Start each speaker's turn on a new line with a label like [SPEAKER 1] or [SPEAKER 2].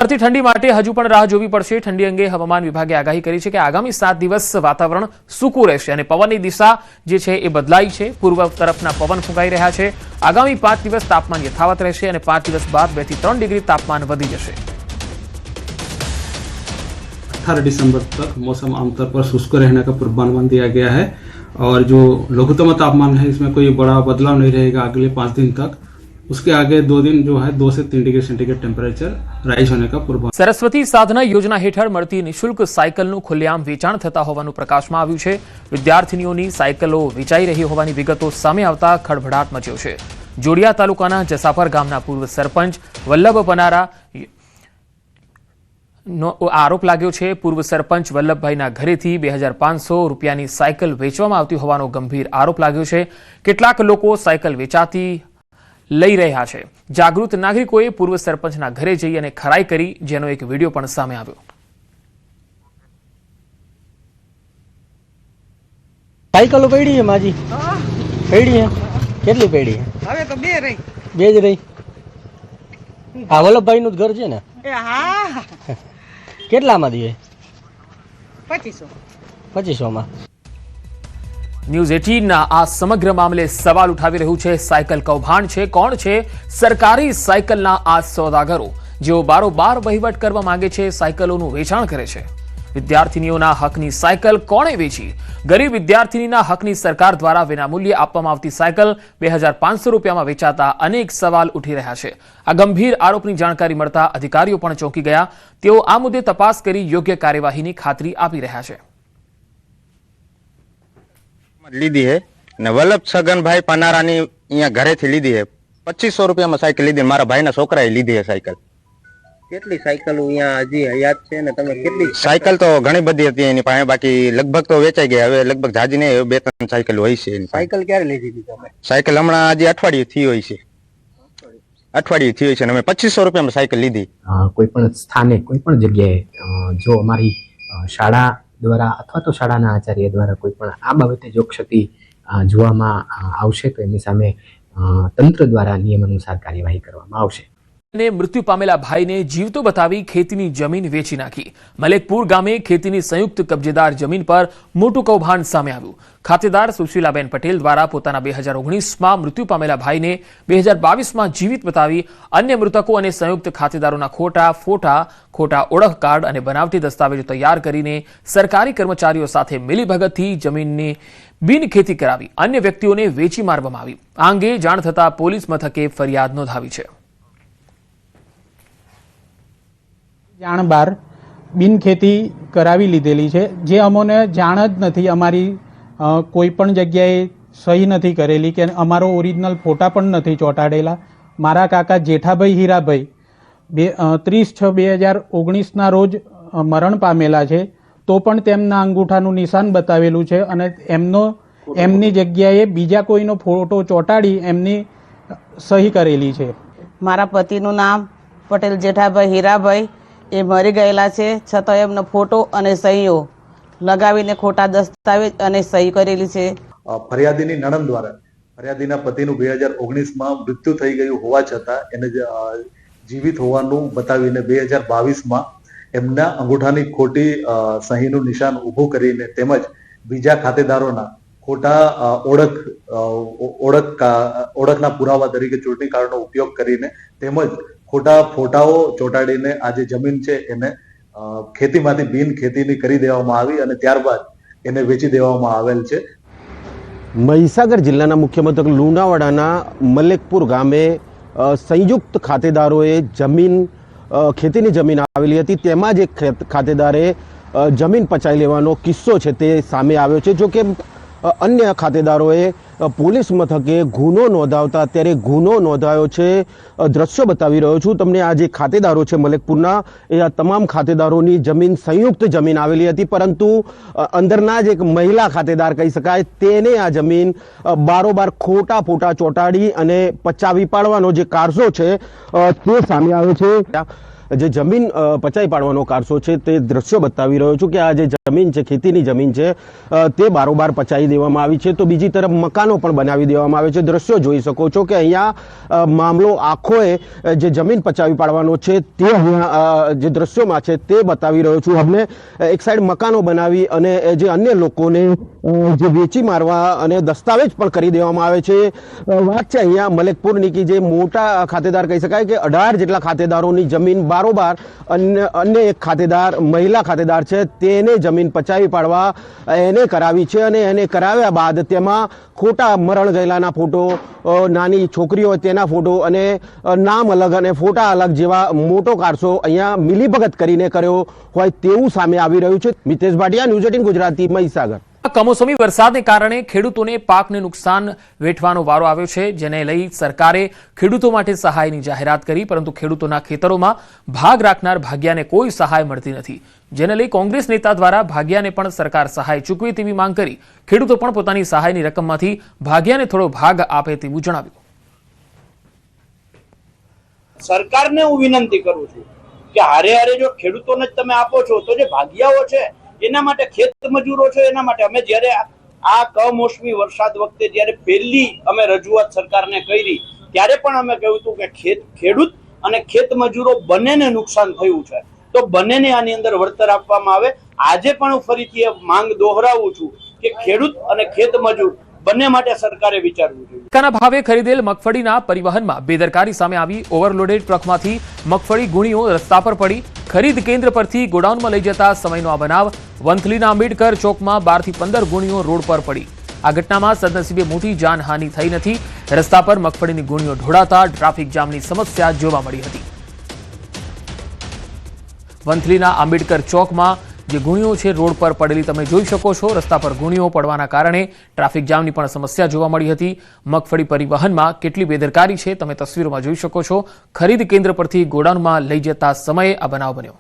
[SPEAKER 1] ठंडी माटे हजू पण राह जोवी पड़शे। ठंडी अंगे हवामान विभागे आगाही करी छे के आगामी 7 दिवस वातावरण सूकू रहेशे अने पवननी दिशा जे छे ए बदलाई छे। पूर्व तरफना पवन फूंकाई रह्या छे। आगामी 5 दिवस तापमान यथावत रहेशे अने 5 दिवस बाद 2 થી 3 डिग्री तापमान वधी जशे।
[SPEAKER 2] 18 दिसंबर तक मौसम आमतौर पर शुष्क रहने का पूर्वानुमान दिया गया है और जो लघुत्तम तापमान है इसमें कोई बड़ा बदलाव नहीं रहेगा अगले 5 दिन तक। उसके आगे 2 दिन जो है 2 से 3 डिग्री सेंटीग्रेड टेम्परेचर राइज होने का पूर्वानुमान।
[SPEAKER 1] सरस्वती साधना योजना हेठळ મળતી નિશુલ્ક સાયકલનું ખુલ્લેઆમ વેચાણ થતા હોવાનું પ્રકાશમાં આવ્યું છે। વિદ્યાર્થીનીઓની સાયકલો વેચાઈ રહી હોવાની વિગતો સામે આવતા ખળભળાટ મચ્યો છે। જોડિયા તાલુકાના જસાપર ગામના પૂર્વ સરપંચ વલ્લભ પનારા आरोप लाग्यो छे। पूर्व सरपंच वल्लभभाईना घरेथी 2500 રૂપિયાની સાયકલ વેચવામાં આવતી હોવાનો ગંભીર આરોપ लाग्यो छे। કેટલાક લોકો સાયકલ વેચાતી લઈ રહ્યા છે। જાગૃત નાગરિકોએ પૂર્વ સરપંચના ઘરે જઈ અને ખરાઈ કરી, જેનો એક વિડીયો પણ સામે આવ્યો।
[SPEAKER 3] સાયકલો પડી છે માજી? પડી છે? કેટલી પડી છે?
[SPEAKER 4] હવે તો બે રહી
[SPEAKER 3] જ રહી। આ વલ્લભભાઈનું જ ઘર છે ને?
[SPEAKER 4] એ હા
[SPEAKER 3] કેટલામાં દીએ?
[SPEAKER 4] 2500
[SPEAKER 3] માં।
[SPEAKER 1] ન્યૂઝ 18 આ સમગ્ર મામલે સવાલ ઉઠાવી રહ્યું છે સાયકલ કૌભાંડ છે। કોણ છે સરકારી સાયકલના આ સોદાગરો જેઓ બારોબાર વહીવટ કરવા માંગે છે, સાયકલોનું વેચાણ કરે છે? વિદ્યાર્થીનીઓના હકની સાયકલ કોણે વેચી? ગરીબ વિદ્યાર્થીનીના હકની સરકાર દ્વારા વિનામૂલ્યે આપવામાં આવતી સાયકલ 2500 રૂપિયામાં વેચાતા અનેક સવાલ ઉઠી રહ્યા છે। આ ગંભીર આરોપની જાણકારી મળતા અધિકારીઓ પણ ચોંકી ગયા। તેઓ આ મુદ્દે તપાસ કરી યોગ્ય કાર્યવાહીની ખાતરી આપી રહ્યા છે।
[SPEAKER 5] લીધી है ने वल्लभ छगनभाई पनारानी अहींया घरेथी लीधी है। 2500 રૂપિયામાં સાયકલ લીધી। मारा भाईना छोकराए लीधी है सायकल।
[SPEAKER 3] કેટલી સાયકલો અહીંયા હજી હયાત છે ને તમે કેટલી?
[SPEAKER 5] सायकल तो घणी बधी હતી એની પાસે, બાકી લગભગ તો વેચાઈ ગઈ। હવે લગભગ જાજી નહીં, 2-3 સાયકલ હોય છે એની પાસે।
[SPEAKER 3] સાયકલ ક્યારે લીધી હતી તમે?
[SPEAKER 5] સાયકલ હમણાં હજી અઠવાડિયું થી હોય છે। અઠવાડિયું થી હોય છે અને અમે 2500 રૂપિયામાં સાયકલ લીધી।
[SPEAKER 6] કોઈ પણ સ્થાને કોઈ પણ જગ્યાએ જો અમારી શાળા દ્વારા અથવા તો શાળાના આચાર્ય દ્વારા કોઈ પણ આ બાબતે જો ક્ષતિ જોવામાં આવશે તો એમની સામે તંત્ર દ્વારા નિયમાનુસાર કાર્યવાહી કરવામાં આવશે।
[SPEAKER 1] मृत्यु पामेला भाई ने जीवतो बतावी खेतीनी जमीन वेची नाखी। मलेकपुर गामे खेतीनी संयुक्त कब्जेदार जमीन पर मोटुं कौभांड सामे आव्युं। खातेदार सुशीलाबेन पटेल द्वारा पोताना 2019 में मृत्यु पामेला भाई ने 2022 में जीवित बतावी अन्य मृतकों और संयुक्त खातेदारों खोटा फोटा, खोटा ओळख कार्ड और बनावटी दस्तावेजों तैयार करीने सरकारी कर्मचारीओ साथे मिलीभगतथी जमीननी बिन खेती करावी अन्य व्यक्तिओं ने वेची मारवामां आवी। आ अंगे जाण थता पोलीस मथके फरियाद नोंधावी छे।
[SPEAKER 7] जाण बार बिन खेती करावी लीधेली छे, जे अमोने जाण ज नथी। अमारी कोईपण जग्याए सही नथी करेली के अमारो ओरिजिनल फोटा पण नथी ચોંટાડેલા। मारा काका जेठाभाई हीराभाई 30/6/2019 ना रोज मरण पामेला छे, तो पण तेमना अंगूठानुं निशान बतावेलुं छे अने एमनी जग्याए बीजा कोईनो फोटो ચોંટાડી एमनी सही करेली छे।
[SPEAKER 4] मारा पतिनुं नाम पटेल जेठाभाई हीराभाई ए मरी गયેલા છે, છતાં એમનો ફોટો અને સહીઓ લગાવીને ખોટા દસ્તાવેજ અને સહી કરેલી છે।
[SPEAKER 8] ફરિયાદીની નણંદ દ્વારા ફરિયાદીના પતિનું 2019 માં મૃત્યુ થઈ ગયું હોવા છતાં એને જીવિત હોવાનું બતાવીને 2022 માં એમના અંગૂઠાની ખોટી સહીનું નિશાન ઊભું કરીને તેમજ બીજા ખાતેદારોના ખોટા ઓળખના પુરાવા તરીકે ચૂંટણી કાર્ડનો ઉપયોગ કરીને તેમજ खोटा फोटाओ ચોંટાડીને आ जे जमीन છે એને ખેતીમાંથી બિન ખેતીની કરી દેવામાં આવી અને ત્યારબાદ એને વેચી દેવામાં આવેલ છે।
[SPEAKER 9] મહીસાગર જિલ્લાના મુખ્ય મથક લુણાવાડાના મલેકપુર ગામે સંયુક્ત ખાતેદારોએ જમીન ખેતીની જમીન આવેલી હતી, તેમાં જ એક ખાતેદારે જમીન પચાવી લેવાનો કિસ્સો છે તે સામે આવ્યો છે। જો કે अन्य खातेदारोए पोलीस मथके गुनो नोंधावता अत्यारे गुनो नोंधायो छे। दृश्य बतावी रह्यो छुं तमने। आ जे खातेदारो छे मलेकपुरना ए आ तमाम खातेदारोनी जमीन संयुक्त जमीन आवेली हती, परंतु अंदरना ज एक महिला खातेदार कही शकाय तेने आ जमीन बारोबार खोटा फोटा ચોંટાડી અને પચાવી પાડવાનો જે કારસો છે તે સામે આવ્યો છે। જે જમીન પચાવી પાડવાનો કારસો છે તે દ્રશ્યો બતાવી રહ્યો છું કે આ જે જમીન છે, ખેતીની જમીન છે, તે બારોબાર પચાવી દેવામાં આવી છે. તો બીજી તરફ મકાનો પણ બનાવી દેવામાં આવે છે. દ્રશ્યો જોઈ શકો છો કે અહીંયા મામલો આખોએ જે જમીન પચાવી પાડવાનો છે તે અહીંયા જે દ્રશ્યોમાં છે તે બતાવી રહ્યો છું. અમને એક સાઈડ મકાનો બનાવી અને જે અન્ય લોકોને જે વેચી મારવા અને દસ્તાવેજ પણ કરી દેવામાં આવે છે. વાત છે અહીંયા મલેકપુરની કે જે મોટા ખાતેદાર કહી શકાય કે 18 જેટલા ખાતેદારોની જમીન બારોબાર અન્ય એક ખાતેદાર મહિલા ખાતેદાર છે તેને જમીન પચાવી પાડવા એને કરાવી છે. અને એને કરાવ્યા બાદ તેમાં ખોટા મરણ ગયેલાના ફોટો, નાની છોકરીઓ તેના ફોટો અને નામ અલગ અને ફોટા અલગ જેવા મોટો કારસો અહીંયા મિલીભગત કરીને કર્યો હોય તેવું સામે આવી રહ્યું છે. મિતેશ ભાટિયા, ન્યૂઝ 18 ગુજરાતી, મહીસાગર.
[SPEAKER 1] કમોસમી વરસાદને કારણે ખેડૂતોને પાકને નુકસાન વેઠવાનો વારો આવ્યો છે, જેને લઈ સરકારે ખેડૂતો માટે સહાયની જાહેરાત કરી, પરંતુ ખેડૂતોના ખેતરોમાં ભાગ રાખનાર ભાગિયાને કોઈ સહાય મળતી નથી, જેને લઈ કોંગ્રેસ નેતા દ્વારા ભાગિયાને પણ સરકાર સહાય ચૂકવે તેવી માંગ કરી ખેડૂતો પણ પોતાની સહાયની રકમમાંથી ભાગિયાને થોડો ભાગ આપે તેવું જણાવ્યું.
[SPEAKER 10] સરકારને હું વિનંતી કરું છું કે હારે હારે જો ખેડૂતોને જ તમે આપો છો તો જે ભાગિયાઓ છે એના માટે, ખેત મજૂરો છે એના માટે, અમે જ્યારે આ કમોસમી વરસાદ વખતે જ્યારે પહેલી અમે રજૂઆત સરકારને કરી ત્યારે પણ અમે કહ્યું હતું કે ખેડૂત અને ખેત મજૂરો બંનેને નુકસાન થયું છે તો બંનેને આની અંદર વળતર આપવામાં આવે. આજે પણ હું ફરીથી માંગ દોહરાવું છું કે ખેડૂત અને ખેત મજૂર બંને માટે સરકારે વિચારવું જોઈએ.
[SPEAKER 1] ટેકાના ભાવે ખરીદેલ મગફળીના પરિવહનમાં બેદરકારી સામે આવી. ઓવરલોડેડ ટ્રકમાંથી મગફળી ગુણીઓ રસ્તા પર પડી. ખરીદ કેન્દ્ર પરથી ગોડાઉનમાં લઈ જતા સમયનો આ બનાવ. વંથલીના આંબેડકર ચોકમાં 12 થી 15 ગુણીઓ રોડ પર પડી. આ ઘટનામાં સદનસીબે મોટી જાનહાનિ થઈ નથી. રસ્તા પર મગફળીની ગુણીઓ ઢોળાતા ટ્રાફિક જામની સમસ્યા જોવા મળી હતી. વંથલીના આંબેડકર ચોકમાં જે ગુણીઓ છે રોડ પર પડેલી તમે જોઈ શકો છો. રસ્તા પર ગુણીઓ પડવાના કારણે ટ્રાફિક જામની પણ સમસ્યા જોવા મળી હતી. મગફળી પરિવહનમાં કેટલી બેદરકારી છે તમે તસવીરોમાં જોઈ શકો છો. ખરીદ કેન્દ્ર પરથી ગોડાઉનમાં લઈ જતા સમયે આ બનાવ બન્યો.